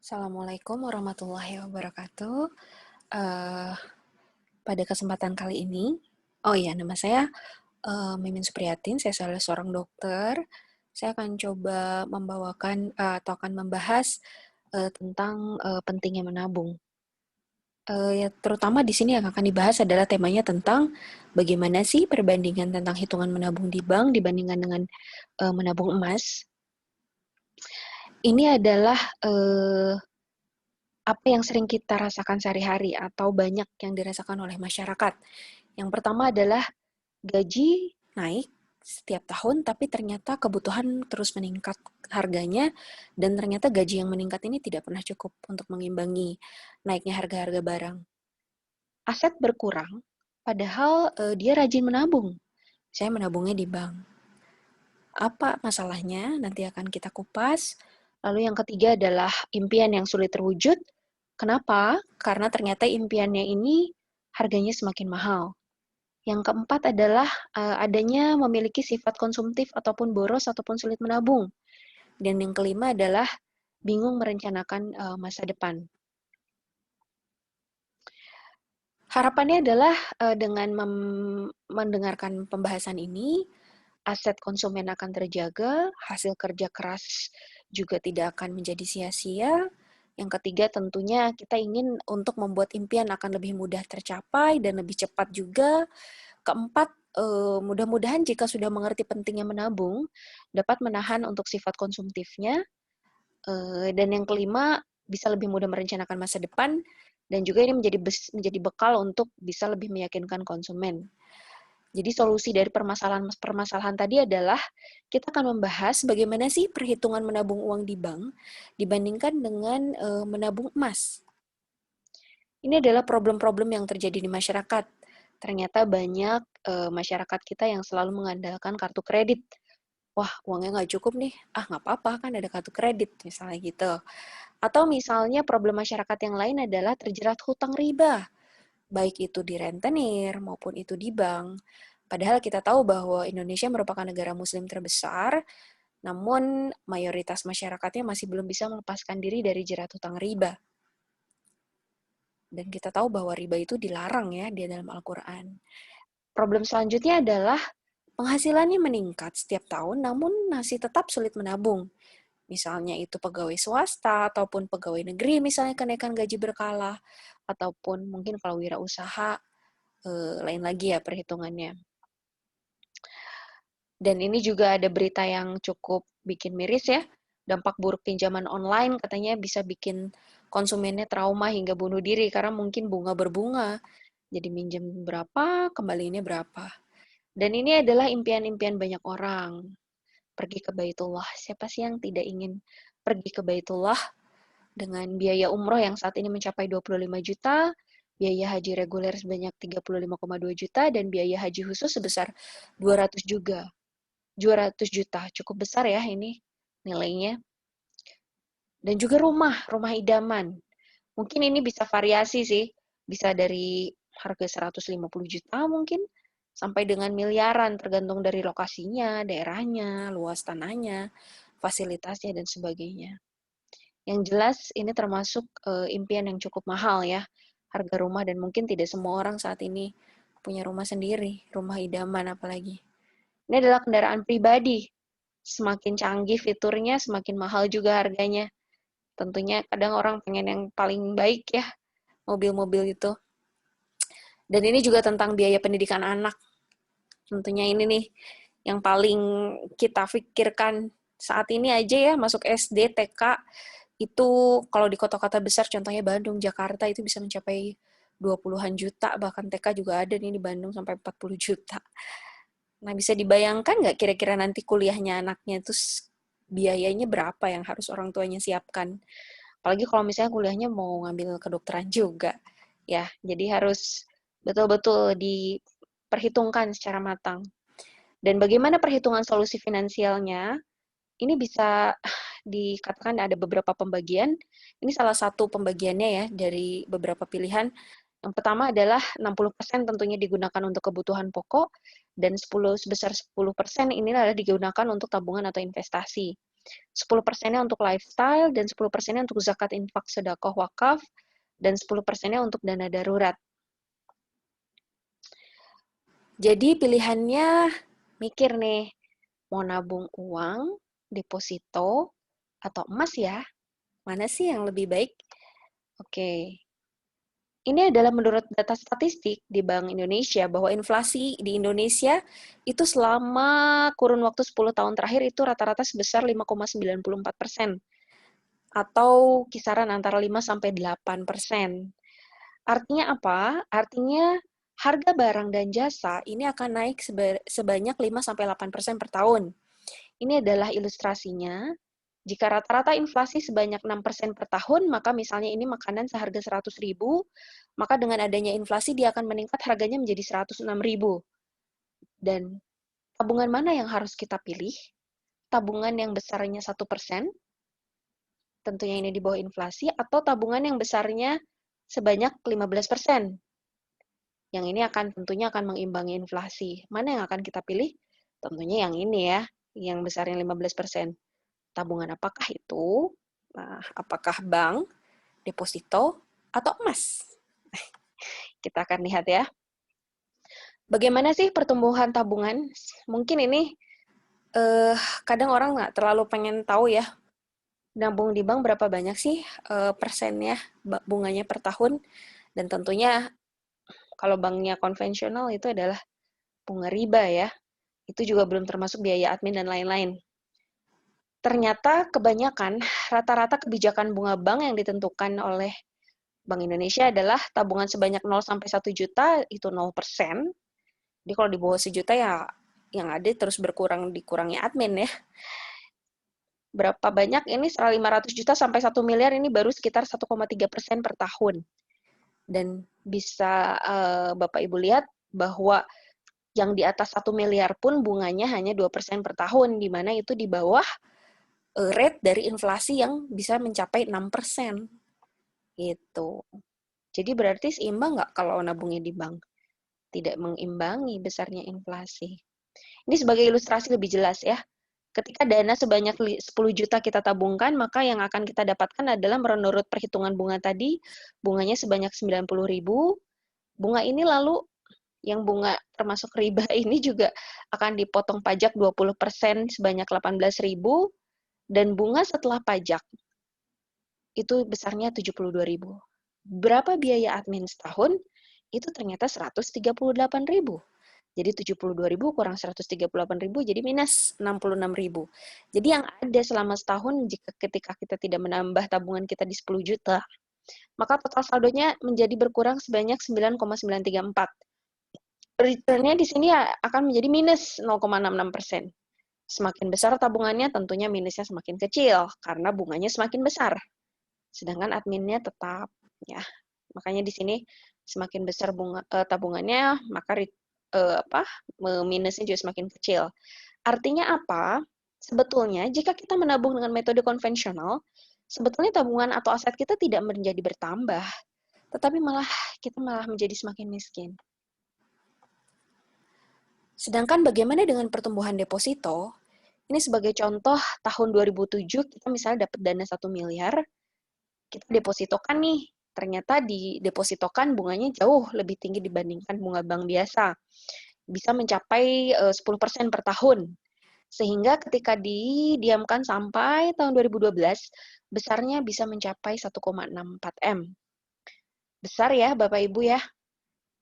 Assalamualaikum warahmatullahi wabarakatuh. Eh, Pada kesempatan kali ini, oh iya, nama saya Mimin Supriyatin. Saya salah seorang dokter. Saya akan coba membawakan atau akan membahas tentang pentingnya menabung. Ya, terutama di sini yang akan dibahas adalah temanya tentang bagaimana sih perbandingan tentang hitungan menabung di bank dibandingkan dengan menabung emas. Ini adalah apa yang sering kita rasakan sehari-hari atau banyak yang dirasakan oleh masyarakat. Yang pertama adalah gaji naik setiap tahun, tapi ternyata kebutuhan terus meningkat harganya, dan ternyata gaji yang meningkat ini tidak pernah cukup untuk mengimbangi naiknya harga-harga barang. Aset berkurang, padahal dia rajin menabung. Saya menabungnya di bank. Apa masalahnya? Nanti akan kita kupas. Lalu yang ketiga adalah impian yang sulit terwujud. Kenapa? Karena ternyata impiannya ini harganya semakin mahal. Yang keempat adalah adanya memiliki sifat konsumtif ataupun boros ataupun sulit menabung. Dan yang kelima adalah bingung merencanakan masa depan. Harapannya adalah dengan mendengarkan pembahasan ini, aset konsumen akan terjaga, hasil kerja keras juga tidak akan menjadi sia-sia. Yang ketiga tentunya kita ingin untuk membuat impian akan lebih mudah tercapai dan lebih cepat juga. Keempat, mudah-mudahan jika sudah mengerti pentingnya menabung, dapat menahan untuk sifat konsumtifnya. Dan yang kelima, bisa lebih mudah merencanakan masa depan, dan juga ini menjadi bekal untuk bisa lebih meyakinkan konsumen. Jadi solusi dari permasalahan tadi adalah kita akan membahas bagaimana sih perhitungan menabung uang di bank dibandingkan dengan menabung emas. Ini adalah problem-problem yang terjadi di masyarakat. Ternyata banyak masyarakat kita yang selalu mengandalkan kartu kredit. Wah, uangnya nggak cukup nih. Ah, nggak apa-apa, kan ada kartu kredit, misalnya gitu. Atau misalnya problem masyarakat yang lain adalah terjerat hutang riba, baik itu di rentenir maupun itu di bank. Padahal kita tahu bahwa Indonesia merupakan negara muslim terbesar, namun mayoritas masyarakatnya masih belum bisa melepaskan diri dari jerat hutang riba. Dan kita tahu bahwa riba itu dilarang ya di dalam Al-Quran. Problem selanjutnya adalah penghasilannya meningkat setiap tahun, namun masih tetap sulit menabung. Misalnya itu pegawai swasta ataupun pegawai negeri, misalnya kenaikan gaji berkala, ataupun mungkin kalau wirausaha, lain lagi ya perhitungannya. Dan ini juga ada berita yang cukup bikin miris ya. Dampak buruk pinjaman online katanya bisa bikin konsumennya trauma hingga bunuh diri karena mungkin bunga berbunga. Jadi minjem berapa, kembaliinnya berapa. Dan ini adalah impian-impian banyak orang. Pergi ke Baitullah. Siapa sih yang tidak ingin pergi ke Baitullah dengan biaya umroh yang saat ini mencapai 25 juta, biaya haji reguler sebanyak 35,2 juta, dan biaya haji khusus sebesar 200 juga. 200 juta, cukup besar ya ini nilainya. Dan juga rumah idaman. Mungkin ini bisa variasi sih, bisa dari harga 150 juta mungkin, sampai dengan miliaran tergantung dari lokasinya, daerahnya, luas tanahnya, fasilitasnya, dan sebagainya. Yang jelas ini termasuk impian yang cukup mahal ya, harga rumah, dan mungkin tidak semua orang saat ini punya rumah sendiri, rumah idaman apalagi. Ini adalah kendaraan pribadi. Semakin canggih fiturnya, semakin mahal juga harganya. Tentunya kadang orang pengen yang paling baik ya, mobil-mobil itu. Dan ini juga tentang biaya pendidikan anak. Tentunya ini nih yang paling kita pikirkan saat ini aja ya, masuk SD, TK, itu kalau di kota-kota besar, contohnya Bandung, Jakarta, itu bisa mencapai 20-an juta, bahkan TK juga ada nih di Bandung sampai 40 juta. Nah, bisa dibayangkan nggak kira-kira nanti kuliahnya anaknya itu biayanya berapa yang harus orang tuanya siapkan? Apalagi kalau misalnya kuliahnya mau ngambil kedokteran juga. Ya, jadi harus betul-betul diperhitungkan secara matang. Dan bagaimana perhitungan solusi finansialnya? Ini bisa dikatakan ada beberapa pembagian. Ini salah satu pembagiannya ya dari beberapa pilihan. Yang pertama adalah 60% tentunya digunakan untuk kebutuhan pokok, dan sebesar 10% ini adalah digunakan untuk tabungan atau investasi. 10%-nya untuk lifestyle, dan 10%-nya untuk zakat, infak, sedekah, wakaf, dan 10%-nya untuk dana darurat. Jadi pilihannya mikir nih, mau nabung uang, deposito, atau emas ya? Mana sih yang lebih baik? Oke. Ini adalah menurut data statistik di Bank Indonesia bahwa inflasi di Indonesia itu selama kurun waktu 10 tahun terakhir itu rata-rata sebesar 5,94% atau kisaran antara 5 sampai 8%. Artinya apa? Artinya harga barang dan jasa ini akan naik sebanyak 5 sampai 8% per tahun. Ini adalah ilustrasinya. Jika rata-rata inflasi sebanyak 6% per tahun, maka misalnya ini makanan seharga 100.000, maka dengan adanya inflasi dia akan meningkat harganya menjadi 106.000. Dan tabungan mana yang harus kita pilih? Tabungan yang besarnya 1%, tentunya ini di bawah inflasi, atau tabungan yang besarnya sebanyak 15%. Yang ini tentunya akan mengimbangi inflasi. Mana yang akan kita pilih? Tentunya yang ini ya, yang besarnya 15%. Tabungan apakah itu? Nah, apakah bank, deposito, atau emas? Kita akan lihat ya. Bagaimana sih pertumbuhan tabungan? Mungkin ini kadang orang nggak terlalu pengen tahu ya, nabung di bank berapa banyak sih persennya, bunganya per tahun. Dan tentunya kalau banknya konvensional itu adalah bunga riba ya. Itu juga belum termasuk biaya admin dan lain-lain. Ternyata kebanyakan rata-rata kebijakan bunga bank yang ditentukan oleh Bank Indonesia adalah tabungan sebanyak 0 sampai 1 juta itu 0%. Jadi kalau di bawah sejuta ya yang ada terus dikurangi admin ya. Berapa banyak ini 500 juta sampai 1 miliar ini baru sekitar 1,3% per tahun. Dan bisa Bapak Ibu lihat bahwa yang di atas 1 miliar pun bunganya hanya 2% per tahun, di mana itu di bawah rate dari inflasi yang bisa mencapai 6%. Gitu. Jadi berarti seimbang nggak kalau nabungnya di bank? Tidak mengimbangi besarnya inflasi. Ini sebagai ilustrasi lebih jelas ya. Ketika dana sebanyak 10 juta kita tabungkan, maka yang akan kita dapatkan adalah menurut perhitungan bunga tadi, bunganya sebanyak 90.000. Bunga ini lalu yang bunga termasuk riba ini juga akan dipotong pajak 20% sebanyak 18.000 dan bunga setelah pajak itu besarnya 72.000. Berapa biaya admin setahun? Itu ternyata 138.000. Jadi 72.000 kurang 138.000 jadi minus 66.000. Jadi yang ada selama setahun ketika kita tidak menambah tabungan kita di 10 juta, maka total saldonya menjadi berkurang sebanyak 9,934. Return-nya di sini akan menjadi minus 0,66%. Semakin besar tabungannya, tentunya minusnya semakin kecil karena bunganya semakin besar. Sedangkan adminnya tetap ya. Makanya di sini semakin besar tabungannya, maka minusnya juga semakin kecil. Artinya apa? Sebetulnya jika kita menabung dengan metode konvensional, sebetulnya tabungan atau aset kita tidak menjadi bertambah, tetapi kita malah menjadi semakin miskin. Sedangkan bagaimana dengan pertumbuhan deposito? Ini sebagai contoh tahun 2007 kita misalnya dapat dana 1 miliar, kita depositokan nih. Ternyata didepositokan bunganya jauh lebih tinggi dibandingkan bunga bank biasa. Bisa mencapai 10% per tahun. Sehingga ketika didiamkan sampai tahun 2012, besarnya bisa mencapai 1,64 M. Besar ya Bapak Ibu ya.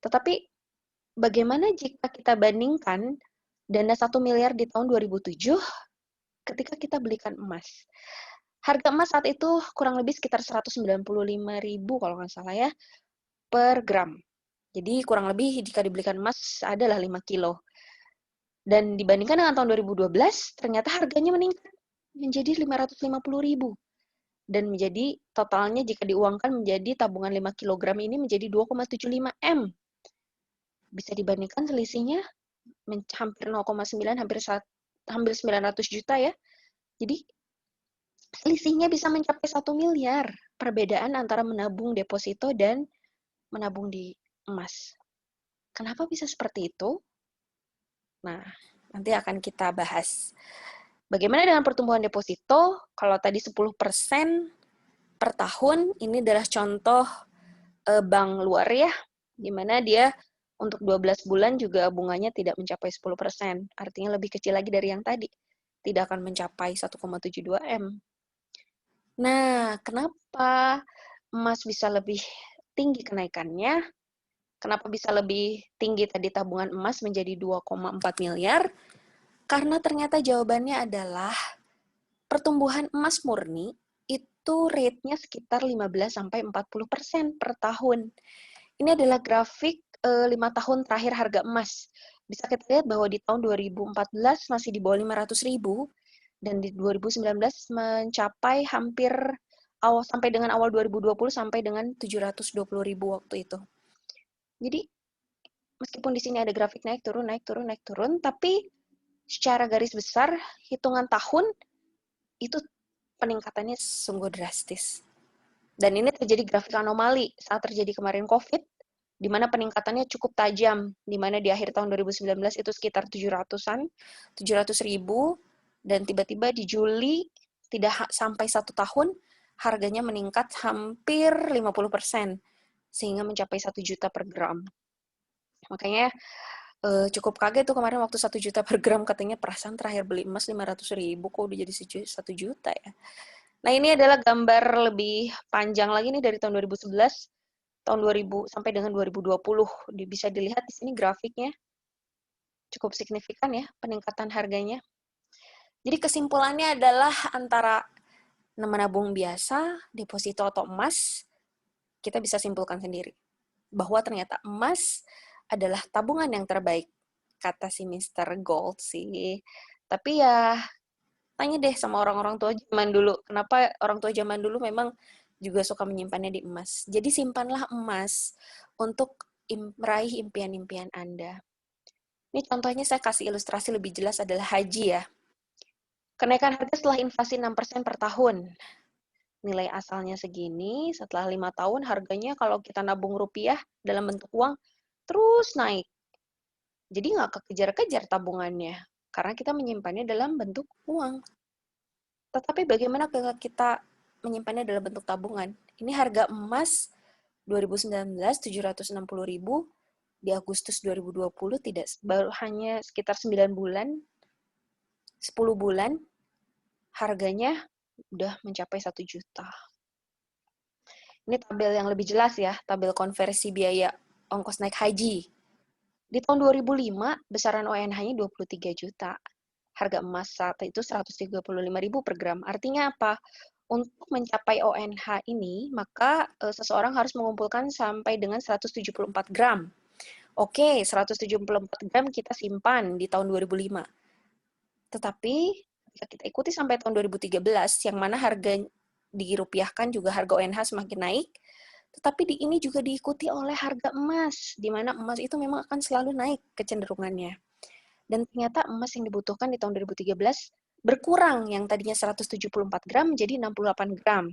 Tetapi bagaimana jika kita bandingkan dana 1 miliar di tahun 2007 ketika kita belikan emas? Harga emas saat itu kurang lebih sekitar 195.000 kalau nggak salah ya, per gram. Jadi kurang lebih jika dibelikan emas adalah 5 kilo. Dan dibandingkan dengan tahun 2012, ternyata harganya meningkat menjadi 550.000. Dan menjadi totalnya jika diuangkan menjadi tabungan 5 kg ini menjadi 2,75 M. Bisa dibandingkan selisihnya hampir 0,9, hampir 900 juta ya. Jadi selisihnya bisa mencapai 1 miliar. Perbedaan antara menabung deposito dan menabung di emas. Kenapa bisa seperti itu? Nah, nanti akan kita bahas. Bagaimana dengan pertumbuhan deposito? Kalau tadi 10% per tahun, ini adalah contoh bank luar ya, di mana dia untuk 12 bulan juga bunganya tidak mencapai 10%. Artinya lebih kecil lagi dari yang tadi. Tidak akan mencapai 1,72 M. Nah, kenapa emas bisa lebih tinggi kenaikannya? Kenapa bisa lebih tinggi tadi tabungan emas menjadi 2,4 miliar? Karena ternyata jawabannya adalah pertumbuhan emas murni itu rate-nya sekitar 15-40% per tahun. Ini adalah grafik 5 tahun terakhir harga emas. Bisa kita lihat bahwa di tahun 2014 masih di bawah 500.000 dan di 2019 mencapai hampir sampai dengan awal 2020 sampai dengan 720.000 waktu itu. Jadi meskipun di sini ada grafik naik turun naik turun naik turun, tapi secara garis besar hitungan tahun itu peningkatannya sungguh drastis. Dan ini terjadi grafik anomali saat terjadi kemarin COVID, di mana peningkatannya cukup tajam, di mana di akhir tahun 2019 itu sekitar 700-an, 700.000, dan tiba-tiba di Juli, tidak sampai 1 tahun, harganya meningkat hampir 50%, sehingga mencapai 1 juta per gram. Makanya cukup kaget tuh kemarin waktu 1 juta per gram, katanya perasaan terakhir beli emas 500.000, kok udah jadi 1 juta ya. Nah, ini adalah gambar lebih panjang lagi nih dari tahun 2011, tahun 2000 sampai dengan 2020. Bisa dilihat di sini grafiknya. Cukup signifikan ya peningkatan harganya. Jadi kesimpulannya adalah antara menabung biasa, deposito atau emas, kita bisa simpulkan sendiri bahwa ternyata emas adalah tabungan yang terbaik, kata si Mr. Gold sih. Tapi ya tanya deh sama orang-orang tua zaman dulu. Kenapa orang tua zaman dulu memang juga suka menyimpannya di emas. Jadi simpanlah emas untuk meraih impian-impian Anda. Ini contohnya saya kasih ilustrasi lebih jelas adalah haji ya. Kenaikan harga setelah inflasi 6% per tahun. Nilai asalnya segini, setelah 5 tahun harganya kalau kita nabung rupiah dalam bentuk uang, terus naik. Jadi nggak kekejar-kejar tabungannya, karena kita menyimpannya dalam bentuk uang. Tetapi bagaimana kalau kita menyimpannya dalam bentuk tabungan? Ini harga emas 2019 760.000, di Agustus 2020 tidak baru hanya sekitar 9 bulan, 10 bulan harganya udah mencapai 1 juta. Ini tabel yang lebih jelas ya, tabel konversi biaya ongkos naik haji. Di tahun 2005 besaran ONH-nya 23 juta. Harga emas saat itu 135.000 per gram. Artinya apa? Untuk mencapai ONH ini, maka seseorang harus mengumpulkan sampai dengan 174 gram. Oke, 174 gram kita simpan di tahun 2005. Tetapi, jika kita ikuti sampai tahun 2013, yang mana harga dirupiahkan juga harga ONH semakin naik, tetapi ini juga diikuti oleh harga emas, di mana emas itu memang akan selalu naik kecenderungannya. Dan ternyata emas yang dibutuhkan di tahun 2013 berkurang, yang tadinya 174 gram menjadi 68 gram.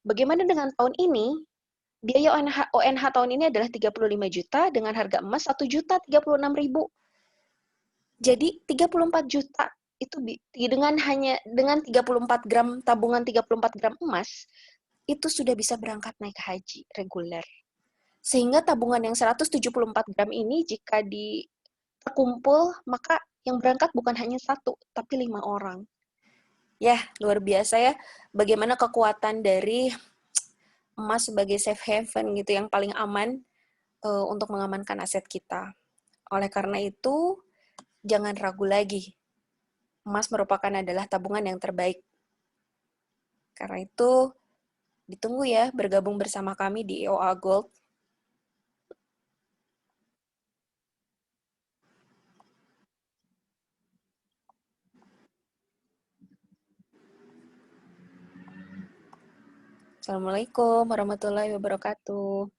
Bagaimana dengan tahun ini? Biaya ONH tahun ini adalah 35 juta dengan harga emas 1.036.000. Jadi 34 juta itu dengan 34 gram tabungan 34 gram emas itu sudah bisa berangkat naik haji reguler. Sehingga tabungan yang 174 gram ini jika terkumpul, maka yang berangkat bukan hanya 1, tapi 5 orang. Ya, luar biasa ya. Bagaimana kekuatan dari emas sebagai safe haven gitu, yang paling aman untuk mengamankan aset kita. Oleh karena itu, jangan ragu lagi. Emas merupakan adalah tabungan yang terbaik. Karena itu, ditunggu ya bergabung bersama kami di EOA Gold. Assalamualaikum warahmatullahi wabarakatuh.